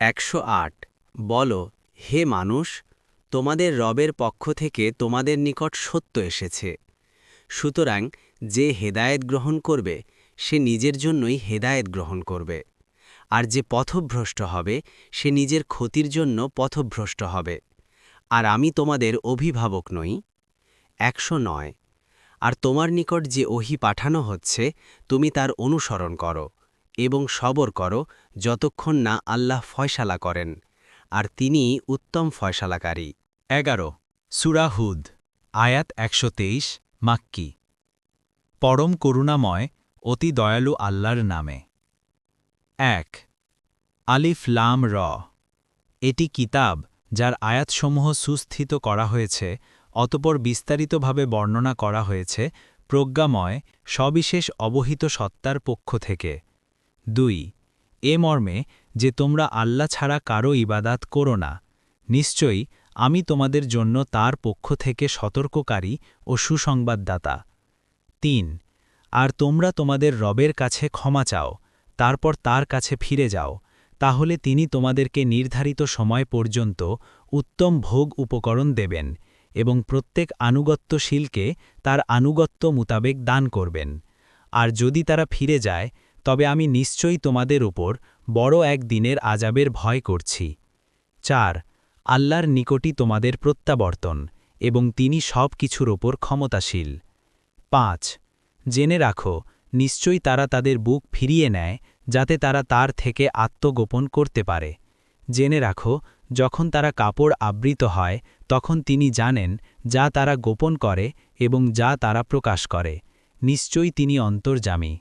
108 বলো, হে মানুষ, তোমাদের রবের পক্ষ থেকে তোমাদের নিকট সত্য এসেছে। সুতরাং যে হেদায়েত গ্রহণ করবে সে নিজের জন্যই হেদায়েত গ্রহণ করবে, আর যে পথভ্রষ্ট হবে সে নিজের ক্ষতির জন্য পথভ্রষ্ট হবে। আর আমি তোমাদের অভিভাবক নই। 109 আর তোমার নিকট যে ওহী পাঠানো হচ্ছে তুমি তার অনুসরণ করো এবং সবর করো যতক্ষণ না আল্লাহ ফয়সালা করেন, আর তিনিই উত্তম ফয়সালাকারী। 11 সূরা হুদ আয়াত 123 মাক্কি। পরম করুণাময় অতি দয়ালু আল্লাহর নামে। 1 আলিফ লাম র। এটি কিতাব যার আয়াতসমূহ সুস্থিত করা হয়েছে, অতপর বিস্তারিতভাবে বর্ণনা করা হয়েছে প্রজ্ঞাময় সবিশেষ অবহিত সত্তার পক্ষ থেকে। 2 এ মর্মে যে তোমরা আল্লাহ ছাড়া কারো ইবাদাত করো না, নিশ্চয়ই আমি তোমাদের জন্য তার পক্ষ থেকে সতর্ককারী ও সুসংবাদদাতা। 3 আর তোমরা তোমাদের রবের কাছে ক্ষমা চাও, তারপর তার কাছে ফিরে যাও, তাহলে তিনি তোমাদেরকে নির্ধারিত সময় পর্যন্ত উত্তম ভোগ উপকরণ দেবেন এবং প্রত্যেক আনুগত্যশীলকে তার আনুগত্য মোতাবেক দান করবেন। আর যদি তারা ফিরে যায় তবে আমি নিশ্চয়ই তোমাদের উপর বড় এক দিনের আযাবের ভয় করছি। 4 আল্লাহর নিকটই তোমাদের প্রত্যাবর্তন এবং তিনি সব কিছুর ওপর ক্ষমতাশীল। 5 জেনে রাখো, নিশ্চয়ই তারা তাদের বুক ফিরিয়ে নেয় যাতে তারা তার থেকে আত্মগোপন করতে পারে। জেনে রাখো, যখন তারা কাপড় আবৃত হয় তখন তিনি জানেন যা তারা গোপন করে এবং যা তারা প্রকাশ করে। নিশ্চয়ই তিনি অন্তর্যামী।